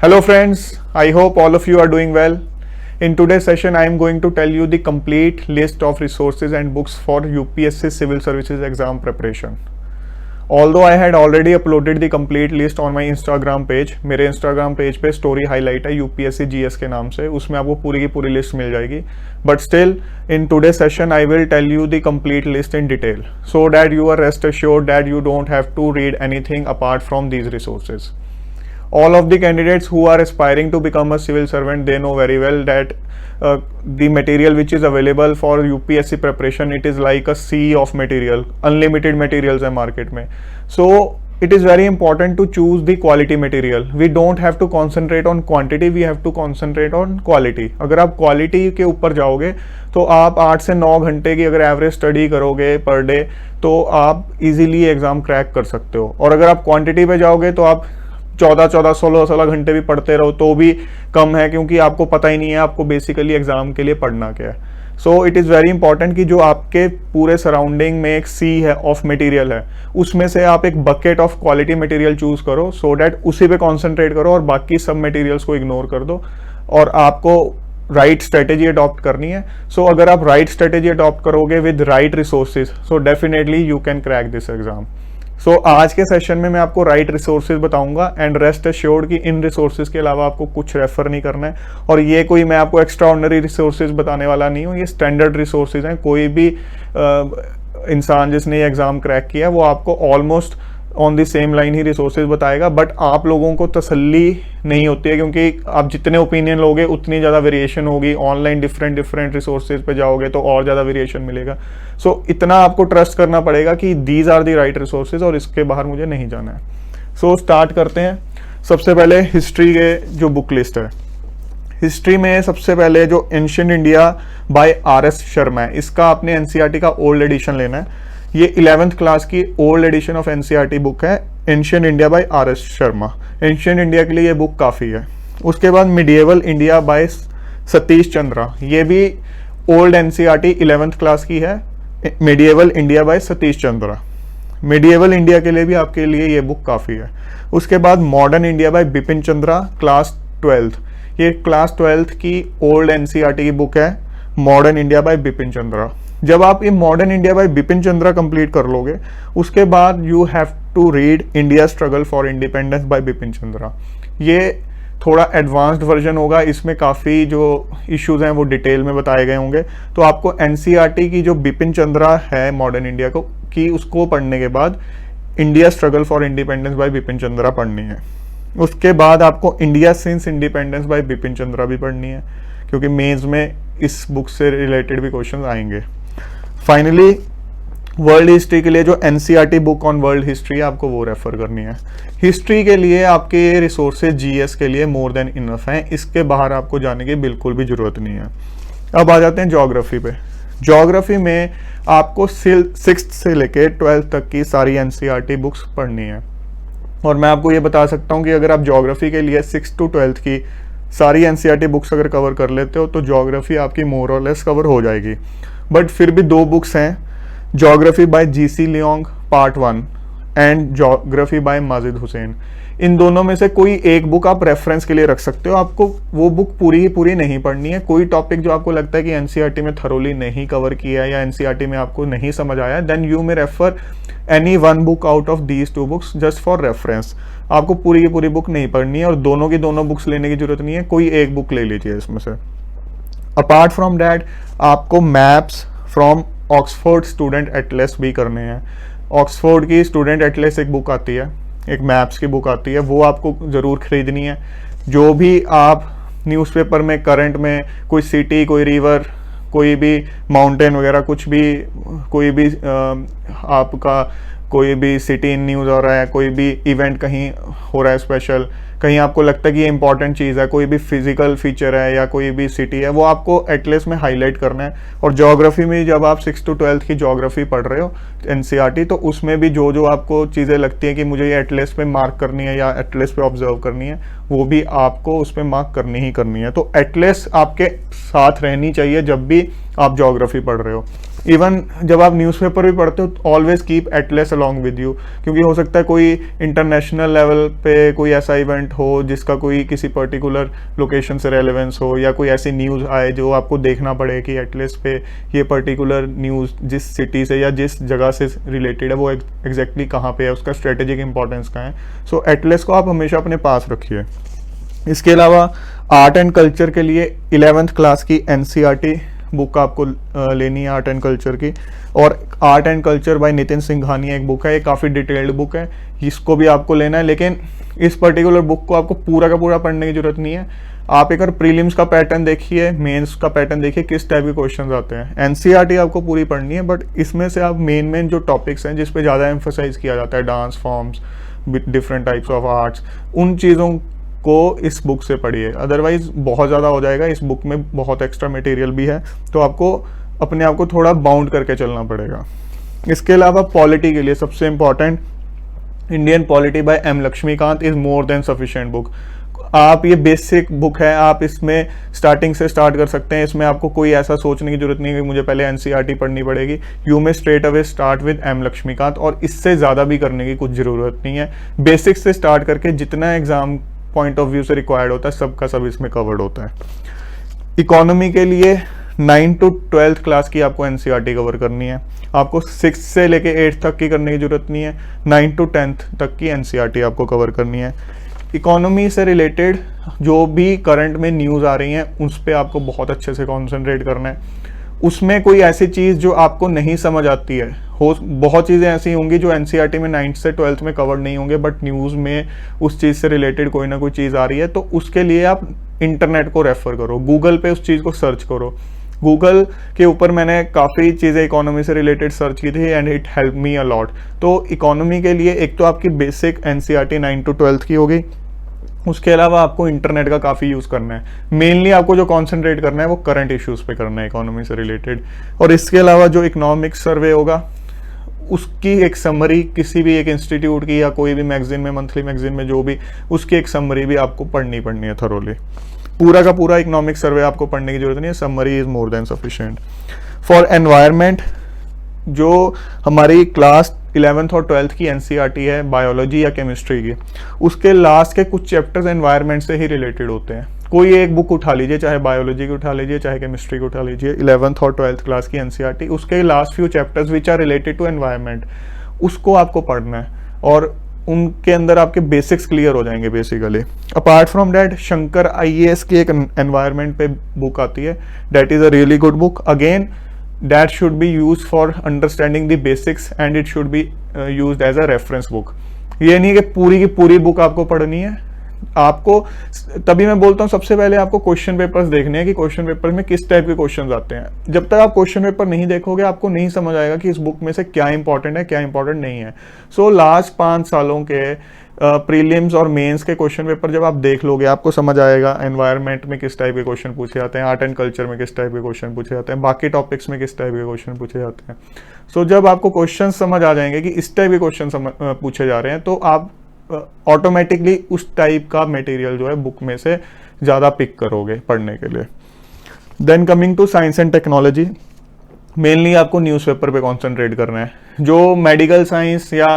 Hello friends, I hope all of you are doing well. In today's session, I am going to tell you the complete list of resources and books for UPSC Civil Services exam preparation. Although I had already uploaded the complete list on my Instagram page, मेरे Instagram page पे story highlight है UPSC GS के नाम से, उसमें आपको पूरी की पूरी list मिल जाएगी. But still, in today's session, I will tell you the complete list in detail, so that you are rest assured that you don't have to read anything apart from these resources. All of the candidates who are aspiring to become a civil servant, they know very well that the material which is available for UPSC preparation, it is like a sea of material, unlimited materials है market में. So it is very important to choose the quality material. We don't have to concentrate on quantity, we have to concentrate on quality. अगर आप quality के ऊपर जाओगे तो आप 8 से 9 घंटे की अगर एवरेज स्टडी करोगे पर डे तो आप इजीली एग्जाम क्रैक कर सकते हो. और अगर आप क्वांटिटी पे जाओगे तो आप 16 घंटे भी पढ़ते रहो तो भी कम है, क्योंकि आपको पता ही नहीं है आपको बेसिकली एग्जाम के लिए पढ़ना क्या है. So it is very important कि जो आपके पूरे सराउंडिंग में एक सी है ऑफ मटेरियल है, उसमें से आप एक bucket of quality material choose करो, सो डैट उसी पे कॉन्सेंट्रेट करो और बाकी सब मटेरियल्स को इग्नोर कर दो. और आपको राइट स्ट्रेटेजी अडॉप्ट करनी है. सो अगर आप राइट स्ट्रेटेजी अडॉप्ट करोगे with right resources, so definitely you can crack this exam. So आज के सेशन में मैं आपको राइट रिसोर्सेज बताऊंगा एंड रेस्ट एश्योर्ड कि इन रिसोर्सेज के अलावा आपको कुछ रेफर नहीं करना है. और ये कोई मैं आपको एक्स्ट्रा ऑर्डिनरी रिसोर्सेज बताने वाला नहीं हूँ, ये स्टैंडर्ड रिसोर्सेज हैं. कोई भी इंसान जिसने ये एग्जाम क्रैक किया है वो आपको almost on the same line he resources बताएगा. बट आप लोगों को तसल्ली नहीं होती है, क्योंकि आप जितने ओपिनियन लोगे उतनी ज़्यादा वेरिएशन होगी. ऑनलाइन डिफरेंट रिसोर्सेज पे जाओगे तो और ज़्यादा वेरिएशन मिलेगा. सो इतना आपको ट्रस्ट करना पड़ेगा कि these are the right resources और इसके बाहर मुझे नहीं जाना है. सो स्टार्ट करते हैं. सबसे पहले हिस्ट्री के जो बुक लिस्ट है, हिस्ट्री में सबसे पहले जो ancient India by RS Sharma है, इसका आपने NCERT का ओल्ड एडिशन लेना है. ये 11th क्लास की old edition of NCERT book है, ancient India by RS Sharma. Ancient India के लिए ये बुक काफ़ी है. उसके बाद medieval India by Satish Chandra, ये भी ओल्ड NCERT 11th क्लास की है. Medieval India by Satish Chandra, medieval India के लिए भी आपके लिए ये बुक काफ़ी है. उसके बाद modern India by Bipin Chandra class 12th, ये क्लास 12th की ओल्ड NCERT की बुक है, modern India by Bipin Chandra. जब आप ये modern India by Bipin Chandra complete कर लोगे उसके बाद you have to read India struggle for independence by Bipin Chandra. ये थोड़ा एडवांस्ड वर्जन होगा, इसमें काफ़ी जो इश्यूज हैं वो डिटेल में बताए गए होंगे. तो आपको NCERT की जो बिपिन चंद्रा है मॉडर्न इंडिया को की उसको पढ़ने के बाद India struggle for independence by Bipin Chandra पढ़नी है. उसके बाद आपको India since independence by Bipin Chandra भी पढ़नी है, क्योंकि मेंस में इस बुक से रिलेटेड भी क्वेश्चन आएंगे. फाइनली वर्ल्ड हिस्ट्री के लिए जो NCERT book on world history है आपको वो रेफर करनी है. हिस्ट्री के लिए आपके रिसोर्सेज GS के लिए मोर देन इनफ हैं, इसके बाहर आपको जाने की बिल्कुल भी जरूरत नहीं है. अब आ जाते हैं ज्योग्राफी पे. ज्योग्राफी में आपको 6th से लेके 12th तक की सारी NCERT बुक्स पढ़नी है. और मैं आपको ये बता सकता हूँ कि अगर आप ज्योग्राफी के लिए 6th to 12th की सारी NCERT बुक्स अगर कवर कर लेते हो तो ज्योग्राफी आपकी मोर और लेस कवर हो जाएगी. बट फिर भी दो बुक्स हैं, geography by GC Leong part 1 and geography by Majid Hussain. इन दोनों में से कोई एक बुक आप रेफरेंस के लिए रख सकते हो. आपको वो बुक पूरी ही पूरी नहीं पढ़नी है. कोई टॉपिक जो आपको लगता है कि NCERT में थरोली नहीं कवर किया है या NCERT में आपको नहीं समझ आया, then you may refer any one book out of these 2 books just for reference. आपको पूरी की पूरी बुक नहीं पढ़नी है और दोनों की दोनों बुक्स लेने की जरूरत नहीं है, कोई एक बुक ले लीजिए इसमें से. अपार्ट फ्रॉम डैट आपको maps from Oxford student Atlas भी करने हैं. ऑक्सफोर्ड की स्टूडेंट एटलस एक बुक आती है, एक मैप्स की बुक आती है, वो आपको ज़रूर खरीदनी है. जो भी आप न्यूज़पेपर में करंट में कोई सिटी, कोई रिवर, कोई भी माउंटेन वगैरह कुछ भी, कोई भी आपका कोई भी सिटी इन न्यूज़ हो रहा है, कोई भी इवेंट कहीं हो रहा है स्पेशल, कहीं आपको लगता है कि ये इंपॉर्टेंट चीज़ है, कोई भी फिजिकल फीचर है या कोई भी सिटी है, वो आपको एटलस में हाईलाइट करना है. और ज्योग्राफी में जब आप 6th to 12th की ज्योग्राफी पढ़ रहे हो NCERT, तो उसमें भी जो जो आपको चीज़ें लगती हैं कि मुझे ये एटलस पे मार्क करनी है या एटलस पे ऑब्जर्व करनी है, वो भी आपको उस पर मार्क करनी ही करनी है. तो एटलस आपके साथ रहनी चाहिए जब भी आप ज्योग्राफी पढ़ रहे हो. इवन जब आप न्यूज़पेपर भी पढ़ते हो always keep Atlas along with you, क्योंकि हो सकता है कोई इंटरनेशनल लेवल पे कोई ऐसा इवेंट हो जिसका कोई किसी पर्टिकुलर लोकेशन से रेलेवेंस हो, या कोई ऐसी न्यूज़ आए जो आपको देखना पड़े कि एटलस पे ये पर्टिकुलर न्यूज़ जिस सिटी से या जिस जगह से रिलेटेड है वो एग्जैक्टली कहाँ पे है, उसका स्ट्रेटेजिक इंपॉर्टेंस कहाँ है। सो एटलस को आप हमेशा अपने पास रखिए। इसके अलावा आर्ट एंड कल्चर के लिए 11th क्लास की NCERT बुक आपको लेनी है आर्ट एंड कल्चर की, और art and culture by Nitin Singhania एक बुक है, ये काफ़ी डिटेल्ड बुक है, इसको भी आपको लेना है। लेकिन इस पर्टिकुलर बुक को आपको पूरा का पूरा पढ़ने की जरूरत नहीं है। आप एक बार प्रीलिम्स का पैटर्न देखिए, मेंस का पैटर्न देखिए, किस टाइप के क्वेश्चन आते हैं। NCERT आपको पूरी पढ़नी है, बट इसमें से आप मेन जो टॉपिक्स हैं जिस पे ज़्यादा एम्फोसाइज किया जाता है, dance forms, different types of arts, उन चीज़ों को इस बुक से पढ़िए, अदरवाइज बहुत ज़्यादा हो जाएगा। इस बुक में बहुत एक्स्ट्रा मटेरियल भी है, तो आपको अपने आप को थोड़ा बाउंड करके चलना पड़ेगा। इसके अलावा पॉलिटी के लिए सबसे important Indian polity by M Laxmikanth is more than sufficient book. आप ये बेसिक बुक है, आप इसमें स्टार्टिंग से स्टार्ट कर सकते हैं। इसमें आपको कोई ऐसा सोचने की जरूरत नहीं है कि मुझे पहले NCERT पढ़नी पड़ेगी। You may straight away start with M Laxmikanth, और इससे ज़्यादा भी करने की कुछ ज़रूरत नहीं है। बेसिक से स्टार्ट करके जितना एग्जाम पॉइंट ऑफ व्यू से रिक्वायर्ड होता है सबका सब इसमें कवर्ड होता है। इकोनॉमी के लिए 9 to 12th क्लास की आपको NCERT कवर करनी है। आपको 6 से लेके 8 तक की करने की जरूरत नहीं है, 9 to 10th तक की NCERT आपको कवर करनी है। इकोनॉमी से रिलेटेड जो भी करंट में न्यूज़ आ रही हैं उस पर आपको बहुत अच्छे से कॉन्सेंट्रेट करना है। उसमें कोई ऐसी चीज़ जो आपको नहीं समझ आती है, बहुत चीज़ें ऐसी होंगी जो NCERT में 9th से 12th में कवर नहीं होंगे, बट न्यूज़ में उस चीज़ से रिलेटेड कोई ना कोई चीज़ आ रही है, तो उसके लिए आप इंटरनेट को रेफ़र करो, गूगल पे उस चीज़ को सर्च करो। गूगल के ऊपर मैंने काफ़ी चीज़ें इकोनॉमी से रिलेटेड सर्च की थी and it help me a lot. तो इकोनॉमी के लिए एक तो आपकी बेसिक NCERT 9 to 12th की होगी, उसके अलावा आपको इंटरनेट का काफ़ी यूज़ करना है। मेनली आपको जो कॉन्सेंट्रेट करना है वो करंट इश्यूज़ पे करना है इकोनॉमी से रिलेटेड। और इसके अलावा जो इकोनॉमिक सर्वे होगा उसकी एक समरी किसी भी एक इंस्टीट्यूट की या कोई भी मैगजीन में, मंथली मैगजीन में जो भी, उसकी एक समरी भी आपको पढ़नी है थरोली। पूरा का पूरा इकोनॉमिक सर्वे आपको पढ़ने की जरूरत नहीं है, summary is more than sufficient. For environment जो हमारी क्लास 11th और 12th की NCERT है बायोलॉजी या केमिस्ट्री की, उसके लास्ट के कुछ चैप्टर्स एनवायरनमेंट से ही रिलेटेड होते हैं। कोई एक बुक उठा लीजिए, चाहे बायोलॉजी की उठा लीजिए, चाहे केमिस्ट्री की उठा लीजिए, 11th और 12th क्लास की NCERT, उसके last few chapters which are related to environment, उसको आपको पढ़ना है और उनके अंदर आपके बेसिक्स क्लियर हो जाएंगे basically. Apart from that Shankar IAS की एक एनवायरनमेंट पे बुक आती है, that is a really good book. Again that should be used for understanding the basics and it should be used as a reference book। ये नहीं कि पूरी की पूरी बुक आपको पढ़नी है, आपको तभी मैं बोलता हूँ सबसे पहले आपको क्वेश्चन पेपर्स देखने हैं कि क्वेश्चन पेपर में किस टाइप के क्वेश्चंस आते हैं। जब तक आप क्वेश्चन पेपर नहीं देखोगे आपको नहीं समझ आएगा कि इस बुक में से क्या इंपॉर्टेंट है क्या इंपॉर्टेंट नहीं है। सो लास्ट 5 सालों के प्रीलिम्स और मेंस के क्वेश्चन पेपर जब आप देख लोगे आपको समझ आएगा एनवायरनमेंट में किस टाइप के क्वेश्चन पूछे जाते हैं, आर्ट एंड कल्चर में किस टाइप के क्वेश्चन पूछे जाते हैं, बाकी टॉपिक्स में किस टाइप के क्वेश्चन पूछे जाते हैं। सो जब आपको क्वेश्चन समझ आ जाएंगे कि इस टाइप के क्वेश्चन पूछे जा रहे हैं तो आप ऑटोमेटिकली उस टाइप का मटेरियल जो है बुक में से ज़्यादा पिक करोगे पढ़ने के लिए। Then coming to science and technology, mainly आपको न्यूज़पेपर पे कंसंट्रेट करना है। जो मेडिकल साइंस या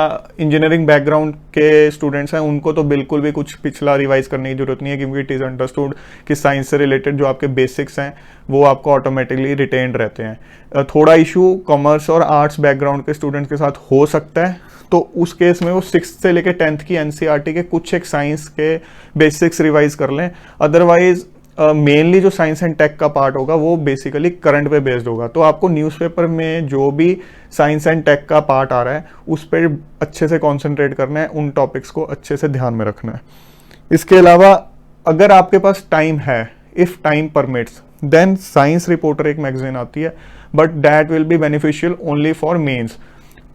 इंजीनियरिंग बैकग्राउंड के स्टूडेंट्स हैं उनको तो बिल्कुल भी कुछ पिछला रिवाइज करने की जरूरत नहीं है, क्योंकि इट इज़ अंडरस्टूड कि साइंस से रिलेटेड जो आपके बेसिक्स हैं वो आपको ऑटोमेटिकली रिटेन्ड रहते हैं। थोड़ा इशू कॉमर्स और आर्ट्स बैकग्राउंड के स्टूडेंट्स के साथ हो सकता है, तो उस केस में वो 6th से लेकर 10th की NCERT के कुछ एक साइंस के बेसिक्स रिवाइज कर लें। अदरवाइज मेनली जो साइंस एंड टेक का पार्ट होगा वो बेसिकली करंट पे बेस्ड होगा। तो आपको न्यूज़पेपर में जो भी साइंस एंड टेक का पार्ट आ रहा है उस पर अच्छे से कंसंट्रेट करना है, उन टॉपिक्स को अच्छे से ध्यान में रखना है। इसके अलावा अगर आपके पास टाइम है, if time permits, then science reporter एक मैगजीन आती है, but that will be beneficial only for mains,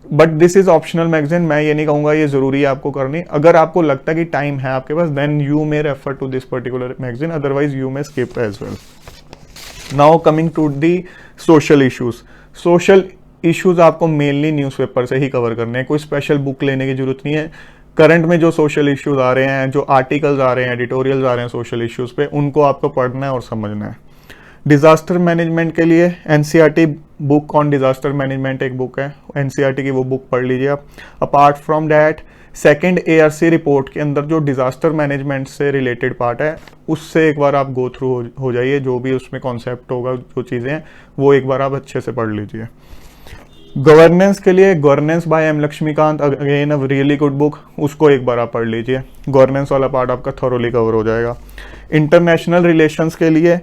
but this is optional magazine. मैं ये नहीं कहूँगा ये ज़रूरी है आपको करनी। अगर आपको लगता है कि टाइम है आपके पास, then you may refer to this particular magazine, otherwise you may skip as well. Now coming to the social issues. Social issues आपको मेनली न्यूज़पेपर से ही कवर करने हैं, कोई स्पेशल बुक लेने की जरूरत नहीं है। करंट में जो सोशल इश्यूज आ रहे हैं, जो आर्टिकल्स आ रहे हैं, एडिटोरियल्स आ रहे हैं सोशल इश्यूज पे, उनको आपको पढ़ना है और समझना है। डिज़ास्टर मैनेजमेंट के लिए NCERT book on disaster management एक बुक है, एनसीईआरटी की वो बुक पढ़ लीजिए आप। Apart from that second ARC report के अंदर जो डिज़ास्टर मैनेजमेंट से रिलेटेड पार्ट है उससे एक बार आप गो थ्रू हो जाइए, जो भी उसमें कॉन्सेप्ट होगा, जो चीज़ें हैं वो एक बार आप अच्छे से पढ़ लीजिए। गवर्नेंस के लिए governance by M Laxmikanth, again a really good book, उसको एक बार आप पढ़ लीजिए, गवर्नेंस वाला पार्ट आपका थोरोली कवर हो जाएगा। इंटरनेशनल रिलेशंस के लिए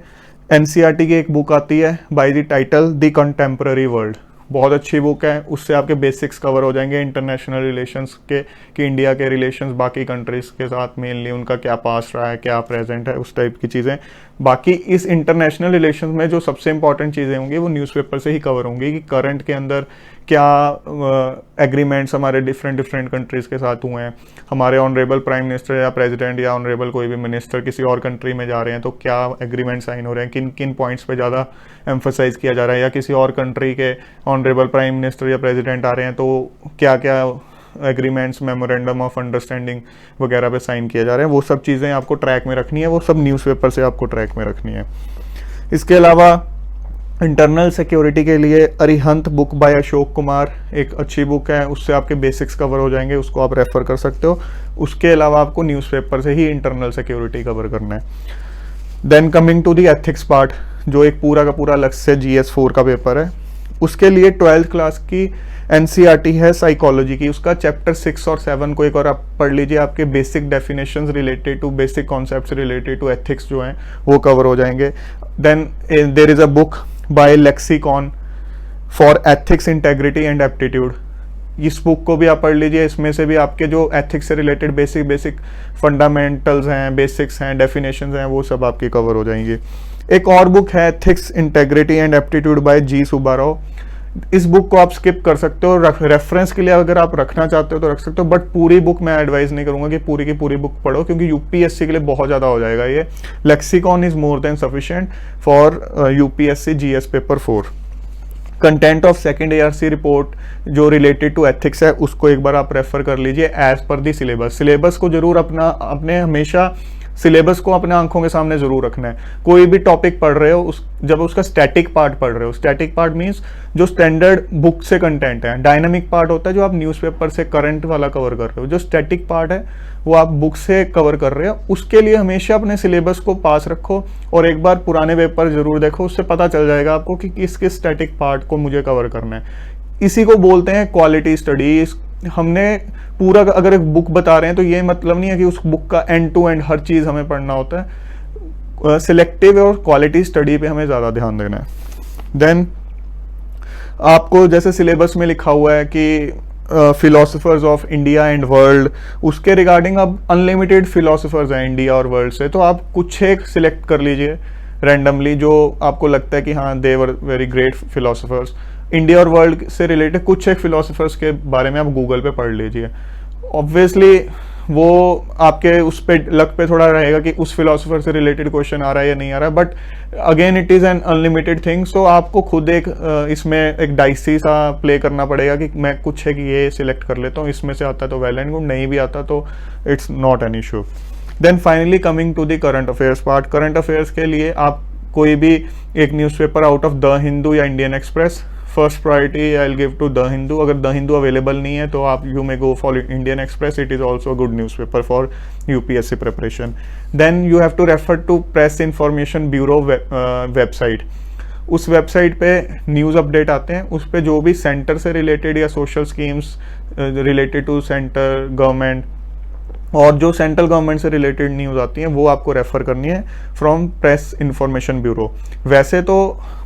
एनसीईआरटी की एक बुक आती है by the title the contemporary world, बहुत अच्छी बुक है, उससे आपके बेसिक्स कवर हो जाएंगे इंटरनेशनल रिलेशंस के, कि इंडिया के रिलेशंस बाकी कंट्रीज के साथ मेनली उनका क्या पास रहा है, क्या प्रेजेंट है, उस टाइप की चीज़ें। बाकी इस इंटरनेशनल रिलेशंस में जो सबसे इंपॉर्टेंट चीज़ें होंगी वो न्यूज़पेपर से ही कवर होंगी, कि करंट के अंदर क्या एग्रीमेंट्स हमारे डिफरेंट कंट्रीज़ के साथ हुए हैं, हमारे ऑनरेबल प्राइम मिनिस्टर या प्रेसिडेंट या ऑनरेबल कोई भी मिनिस्टर किसी और कंट्री में जा रहे हैं तो क्या एग्रीमेंट साइन हो रहे हैं, किन किन पॉइंट्स पे ज़्यादा एम्फोसाइज किया जा रहा है, या किसी और कंट्री के ऑनरेबल प्राइम मिनिस्टर या प्रेसिडेंट आ रहे हैं तो क्या क्या एग्रीमेंट्स, मेमोरेंडम ऑफ अंडरस्टैंडिंग वगैरह पे साइन किए जा रहे हैं, वो सब चीज़ें आपको ट्रैक में रखनी है, वो सब न्यूज़पेपर से आपको ट्रैक में रखनी है। इसके अलावा इंटरनल सिक्योरिटी के लिए अरिहंत बुक बाय अशोक कुमार एक अच्छी बुक है, उससे आपके बेसिक्स कवर हो जाएंगे, उसको आप रेफर कर सकते हो। उसके अलावा आपको न्यूज़पेपर से ही इंटरनल सिक्योरिटी कवर करना है। Then coming to the ethics part, जो एक पूरा का पूरा अलग से GS4 का पेपर है, उसके लिए 12th क्लास की एनसीईआरटी है साइकोलॉजी की, उसका चैप्टर 6 और 7 को एक और आप पढ़ लीजिए, आपके basic definitions related to, basic concepts related to ethics जो हैं वो कवर हो जाएंगे। Then there is a book by Lexicon for ethics, integrity and aptitude, इस बुक को भी आप पढ़ लीजिए, इसमें से भी आपके जो एथिक्स से रिलेटेड बेसिक फंडामेंटल्स हैं, बेसिक्स हैं, डेफिनेशंस हैं, वो सब आपकी कवर हो जाएंगी। एक और बुक है ethics, integrity and aptitude by G Subbarao, इस बुक को आप स्किप कर सकते हो, रेफरेंस के लिए अगर आप रखना चाहते हो तो रख सकते हो, बट पूरी बुक मैं एडवाइज नहीं करूंगा कि पूरी की पूरी बुक पढ़ो, क्योंकि यूपीएससी के लिए बहुत ज़्यादा हो जाएगा ये। Lexicon is more than sufficient for UPSC GS paper 4। Content of second ARC report जो रिलेटेड टू एथिक्स है उसको एक बार आप रेफर कर लीजिए एज पर दी सिलेबस। सिलेबस को जरूर अपने हमेशा सिलेबस को अपने आंखों के सामने जरूर रखना है। कोई भी टॉपिक पढ़ रहे हो जब उसका स्टैटिक पार्ट पढ़ रहे हो, स्टैटिक पार्ट मीन्स जो स्टैंडर्ड बुक से कंटेंट है, डायनामिक पार्ट होता है जो आप न्यूज़पेपर से करंट वाला कवर कर रहे हो, जो स्टैटिक पार्ट है वो आप बुक से कवर कर रहे हो, उसके लिए हमेशा अपने सिलेबस को पास रखो और एक बार पुराने पेपर जरूर देखो, उससे पता चल जाएगा आपको कि किस किस स्टैटिक पार्ट को मुझे कवर करना है। इसी को बोलते हैं क्वालिटी स्टडी। हमने पूरा अगर एक बुक बता रहे हैं तो ये मतलब नहीं है कि उस बुक का एंड टू एंड हर चीज़ हमें पढ़ना होता है, सिलेक्टिव और क्वालिटी स्टडी पे हमें ज़्यादा ध्यान देना है। देन आपको जैसे सिलेबस में लिखा हुआ है कि philosophers of India and world, उसके रिगार्डिंग अब अनलिमिटेड फिलोसोफर्स हैं इंडिया और वर्ल्ड से, तो आप कुछ एक सिलेक्ट कर लीजिए रैंडमली जो आपको लगता है कि हाँ they were very great philosophers. India और वर्ल्ड से रिलेटेड कुछ एक फिलोसोफर्स के बारे में आप गूगल पे पढ़ लीजिए। ऑब्वियसली वो आपके उस पे लक पे थोड़ा रहेगा कि उस फिलोसोफर से रिलेटेड क्वेश्चन आ रहा है या नहीं आ रहा है, but again it is an unlimited thing, so आपको खुद एक इसमें एक डाइसी सा प्ले करना पड़ेगा कि मैं कुछ है कि ये सिलेक्ट कर लेता हूँ, इसमें से आता है तो वेल एंड गुड, नहीं भी आता तो it's not an issue. Then finally coming to the current affairs part. Current affairs के लिए आप कोई भी एक newspaper out of the Hindu या Indian Express, first priority I will give to the Hindu. अगर द हिंदू अवेलेबल नहीं है तो आप you may go for Indian Express, it is also good newspaper for UPSC preparation. Then you have to refer to press information bureau website. उस website पे news update आते हैं, उस पे जो भी सेंटर से रिलेटेड या social schemes related to centre government और जो सेंट्रल गवर्नमेंट से रिलेटेड न्यूज़ आती हैं वो आपको रेफर करनी है फ्रॉम प्रेस इंफॉर्मेशन ब्यूरो। वैसे तो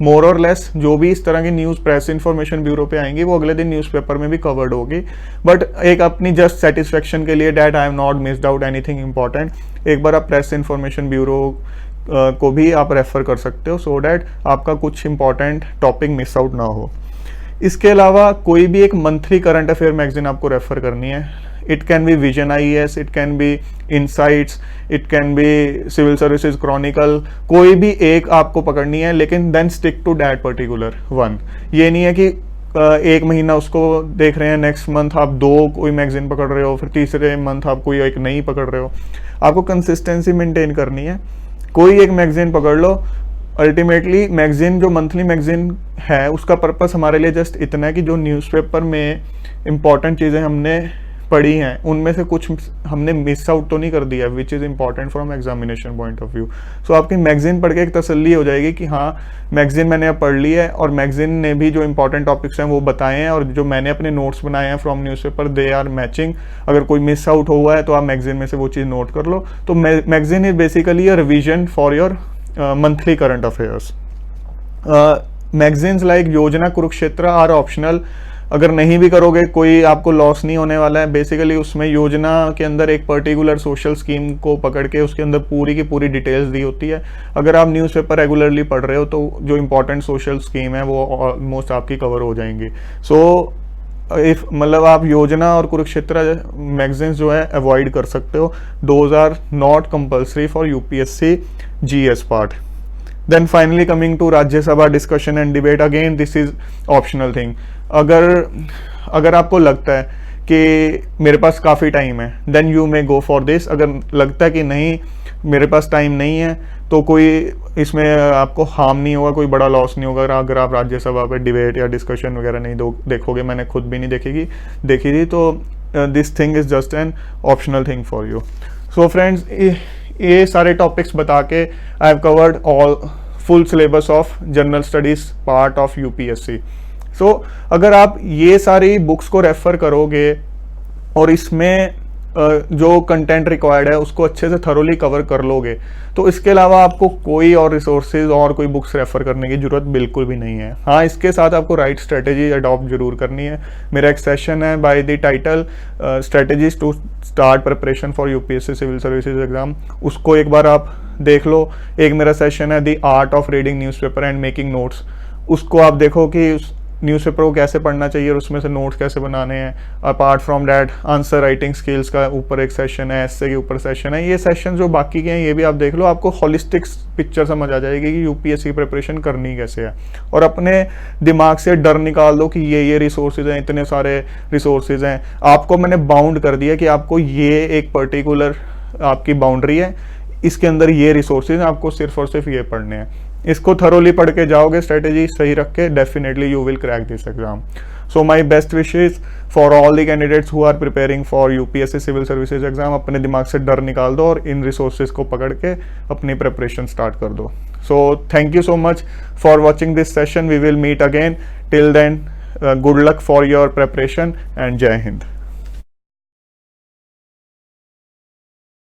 मोर और लेस जो भी इस तरह की न्यूज़ प्रेस इंफॉर्मेशन ब्यूरो पे आएंगी वो अगले दिन न्यूज़पेपर में भी कवर्ड होगी, बट एक अपनी जस्ट सेटिस्फेक्शन के लिए that I am not missed out anything important, एक बार आप प्रेस इंफॉर्मेशन ब्यूरो को भी आप रेफर कर सकते हो सो डैट आपका कुछ इंपॉर्टेंट टॉपिक मिस आउट ना हो। इसके अलावा कोई भी एक मंथली करंट अफेयर मैगजीन आपको रेफर करनी है। It can be vision IAS, it can be insights, it can be civil services chronicle, कोई भी एक आपको पकड़नी है, लेकिन then stick to that particular one. ये नहीं है कि एक महीना उसको देख रहे हैं, नेक्स्ट मंथ आप दो कोई मैगजीन पकड़ रहे हो, फिर तीसरे मंथ आप कोई एक नहीं पकड़ रहे हो। आपको कंसिस्टेंसी मेंटेन करनी है, कोई एक मैगजीन पकड़ लो, अल्टीमेटली मैगजीन, जो मंथली मैगजीन है, उसका पर्पस हमारे लिए जस्ट इतना है कि जो न्यूज़पेपर में इम्पॉर्टेंट चीज़ें हमने पढ़ी हैं उनमें से कुछ हमने मिस आउट तो नहीं कर दिया, which is important from examination point of view. So आपकी मैगजीन पढ़ के एक तसल्ली हो जाएगी कि हाँ, मैगजीन मैंने अब पढ़ ली है और मैगजीन ने भी जो इंपॉर्टेंट टॉपिक्स हैं वो बताए हैं, और जो मैंने अपने नोट्स बनाए हैं from newspaper they are matching. अगर कोई मिस आउट हुआ है तो आप मैगजीन में से वो चीज़ नोट कर लो। तो magazine is basically a revision for your monthly current affairs. Magazines like योजना, कुरुक्षेत्र आर ऑप्शनल। अगर नहीं भी करोगे कोई आपको लॉस नहीं होने वाला है। बेसिकली उसमें योजना के अंदर एक पर्टिकुलर सोशल स्कीम को पकड़ के उसके अंदर पूरी की पूरी डिटेल्स दी होती है। अगर आप न्यूज़पेपर रेगुलरली पढ़ रहे हो तो जो इंपॉर्टेंट सोशल स्कीम है वो ऑलमोस्ट आपकी कवर हो जाएंगी। सो इफ मतलब आप योजना और कुरुक्षेत्र मैगजीन्स जो है अवॉइड कर सकते हो। Those are not compulsory for UPSC GS part. Then finally coming to Rajya Sabha discussion and debate, again this is optional thing. अगर आपको लगता है कि मेरे पास काफ़ी टाइम है, then you may go for this. अगर लगता है कि नहीं मेरे पास टाइम नहीं है तो कोई इसमें आपको हार्म नहीं होगा, कोई बड़ा लॉस नहीं होगा अगर आप राज्यसभा पे डिबेट या डिस्कशन वगैरह नहीं देखोगे। मैंने खुद भी नहीं देखी थी, तो this thing is just an optional thing for you. So friends, ये सारे टॉपिक्स बता के I have covered all full syllabus of general studies part of UPSC. So अगर आप ये सारी बुक्स को रेफर करोगे और इसमें जो कंटेंट रिक्वायर्ड है उसको अच्छे से थरोली कवर कर लोगे, तो इसके अलावा आपको कोई और रिसोर्सेज और कोई बुक्स रेफर करने की जरूरत बिल्कुल भी नहीं है। हाँ, इसके साथ आपको राइट स्ट्रेटेजी अडॉप्ट जरूर करनी है। मेरा एक सेशन है by the title strategies to start preparation for UPSC civil services exam, उसको एक बार आप देख लो। एक मेरा सेशन है the art of reading newspaper and making notes, उसको आप देखो कि न्यूज़पेपर को कैसे पढ़ना चाहिए और उसमें से नोट्स कैसे बनाने हैं। Apart from that answer writing skills का ऊपर एक सेशन है, एस्से के ऊपर सेशन है। ये सेशन जो बाकी के हैं ये भी आप देख लो, आपको होलिस्टिक पिक्चर समझ आ जाएगी कि यूपीएससी प्रिपरेशन करनी कैसे है। और अपने दिमाग से डर निकाल दो कि ये रिसोर्सेज हैं, इतने सारे रिसोर्सेज हैं। आपको मैंने बाउंड कर दिया कि आपको ये एक पर्टिकुलर आपकी बाउंड्री है, इसके अंदर ये रिसोर्सेज आपको सिर्फ और सिर्फ ये पढ़ने हैं। इसको थरोली पढ़ के जाओगे, स्ट्रेटेजी सही रख के, definitely you will crack this exam. So my best wishes for all the candidates who are preparing for UPSC civil services exam. अपने दिमाग से डर निकाल दो और इन रिसोर्सेज को पकड़ के अपनी प्रिपरेशन स्टार्ट कर दो। So thank you so much for watching this session. We will meet again. Till then, good luck for your preparation and Jai Hind.